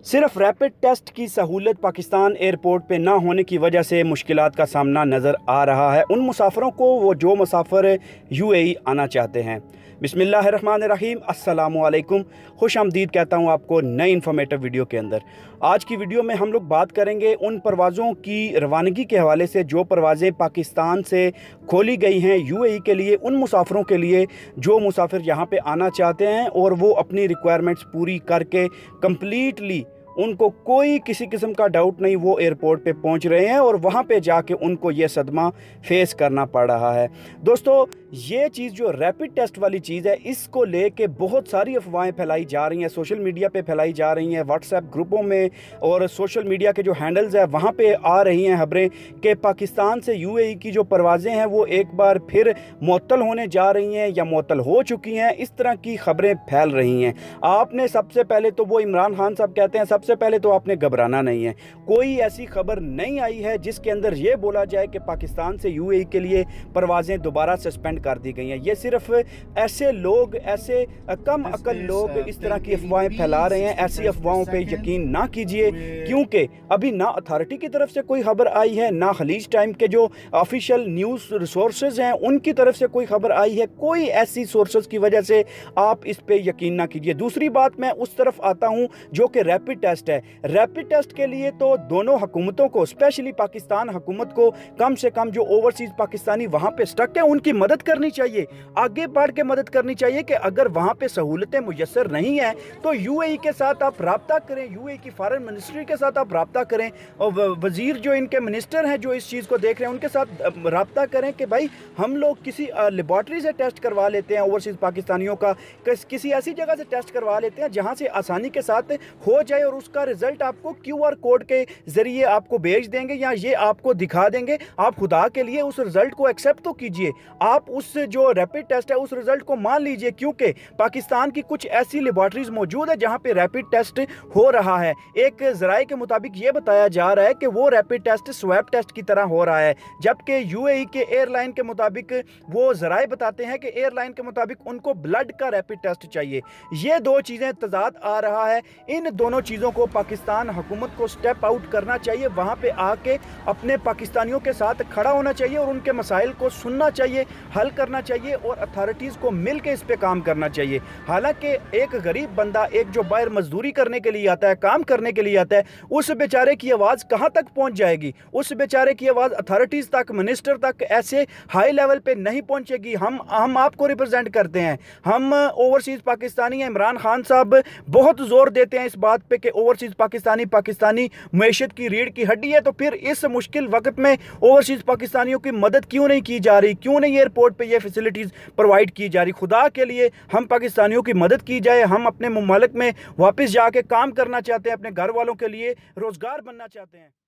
सिर्फ rapid test की सहूलत पाकिस्तान एयरपोर्ट पे ना होने की वजह से मुश्किलात का सामना नज़र आ रहा है उन मुसाफिरों को जो मुसाफिर यूएई आना चाहते हैं। बिस्मिल्लाहिर्रहमानिर्रहीम, अस्सलामुअलैकुम। खुश आमदीद कहता हूँ आपको नई इन्फॉर्मेटिव वीडियो के अंदर। आज की वीडियो में हम लोग बात करेंगे उन परवाज़ों की रवानगी के हवाले से जो परवाज़ें पाकिस्तान से खोली गई हैं यूएई के लिए, उन मुसाफिरों के लिए जो मुसाफिर यहाँ पे आना चाहते हैं और वो अपनी रिक्वायरमेंट्स पूरी करके कम्प्लीटली, उनको कोई किसी किस्म का डाउट नहीं, वो एयरपोर्ट पे पहुंच रहे हैं और वहां पे जाके उनको ये सदमा फेस करना पड़ रहा है। दोस्तों, ये चीज़ जो रैपिड टेस्ट वाली चीज़ है, इसको लेके बहुत सारी अफवाहें फैलाई जा रही हैं, सोशल मीडिया पे फैलाई जा रही हैं, व्हाट्सएप ग्रुपों में और सोशल मीडिया के जो हैंडल्स हैं वहाँ पे आ रही हैं खबरें कि पाकिस्तान से यूएई की जो परवाज़ें हैं वो एक बार फिर मुअत्तल होने जा रही हैं या मुअत्तल हो चुकी हैं। इस तरह की खबरें फैल रही हैं। आपने सबसे पहले तो, वो इमरान खान साहब कहते हैं, सबसे पहले तो आपने घबराना नहीं है। कोई ऐसी खबर नहीं आई है जिसके अंदर ये बोला जाए कि पाकिस्तान से यूएई के लिए परवाज़ें दोबारा सस्पेंड कर दी गई हैं। ये सिर्फ ऐसे लोग, ऐसे कम अकल लोग इस तरह की अफवाहें फैला रहे हैं। ऐसी अफवाहों पे यकीन ना कीजिए, क्योंकि अभी ना अथॉरिटी की तरफ से कोई खबर आई है, ना खलीज टाइम के जो ऑफिशियल न्यूज़ रिसोर्सेज हैं उनकी तरफ से कोई खबर आई है। कोई ऐसी सोर्सेज की वजह से आप इस पे यकीन ना कीजिए। दूसरी बात, मैं उस तरफ आता हूँ जो कि रैपिड टेस्ट है। रैपिड टेस्ट के लिए तो दोनों हुकूमतों को, स्पेशली पाकिस्तान हुकूमत को, कम से कम जो ओवरसीज पाकिस्तानी वहां पे स्टक है उनकी मदद करनी चाहिए, आगे बढ़ के मदद करनी चाहिए कि अगर वहां पे सहूलतें मुयस्सर नहीं है तो यूएई के साथ आप रब्ता करें, यूएई की फॉरेन मिनिस्ट्री के साथ आप रब्ता करें और वजीर जो इनके मिनिस्टर हैं जो इस चीज़ को देख रहे हैं उनके साथ रब्ता करें कि भाई हम लोग किसी लेबॉर्ट्री से टेस्ट करवा लेते हैं ओवरसीज पाकिस्तानियों का, किसी ऐसी जगह से टेस्ट करवा लेते हैं जहाँ से आसानी के साथ हो जाए और उसका रिजल्ट आपको क्यूआर कोड के जरिए आपको भेज देंगे या ये आपको दिखा देंगे। आप खुदा के लिए उस रिजल्ट को एक्सेप्ट तो कीजिए, आप उस जो रैपिड टेस्ट है उस रिजल्ट को मान लीजिए, क्योंकि पाकिस्तान की कुछ ऐसी लेबॉर्ट्रीज मौजूद है जहां पे रैपिड टेस्ट हो रहा है। एक जराए के मुताबिक ये बताया जा रहा है कि वो रैपिड टेस्ट स्वैब टेस्ट की तरह हो रहा है, जबकि यूएई के एयरलाइन के मुताबिक, वो जराए बताते हैं कि एयरलाइन के मुताबिक उनको ब्लड का रैपिड टेस्ट चाहिए। ये दो चीज़ें तजाद आ रहा है। इन दोनों चीज़ों को पाकिस्तान हुकूमत को स्टेप आउट करना चाहिए, वहाँ पे आके अपने पाकिस्तानियों के साथ खड़ा होना चाहिए और उनके मसाइल को सुनना चाहिए, हल करना चाहिए और अथॉरिटीज़ को मिल के इस पे काम करना चाहिए। हालांकि एक गरीब बंदा, एक जो बाहर मजदूरी करने के लिए आता है, काम करने के लिए आता है, उस बेचारे की आवाज़ कहाँ तक पहुँच जाएगी? उस बेचारे की आवाज़ अथॉरिटीज़ तक, मिनिस्टर तक ऐसे हाई लेवल पे नहीं पहुँचेगी। हम आपको रिप्रेजेंट करते हैं, हम ओवरसीज़ पाकिस्तानी हैं। इमरान खान साहब बहुत जोर देते हैं इस बात पे कि ओवरसीज़ पाकिस्तानी मैशत की रीढ़ की हड्डी है, तो फिर इस मुश्किल वक्त में ओवरसीज़ पाकिस्तानियों की मदद क्यों नहीं की जा रही? क्यों नहीं एयरपोर्ट पे ये फैसिलिटीज़ प्रोवाइड की जा रही? खुदा के लिए हम पाकिस्तानियों की मदद की जाए। हम अपने मुमालिक में वापस जाके काम करना चाहते हैं, अपने घर वालों के लिए रोज़गार बनना चाहते हैं।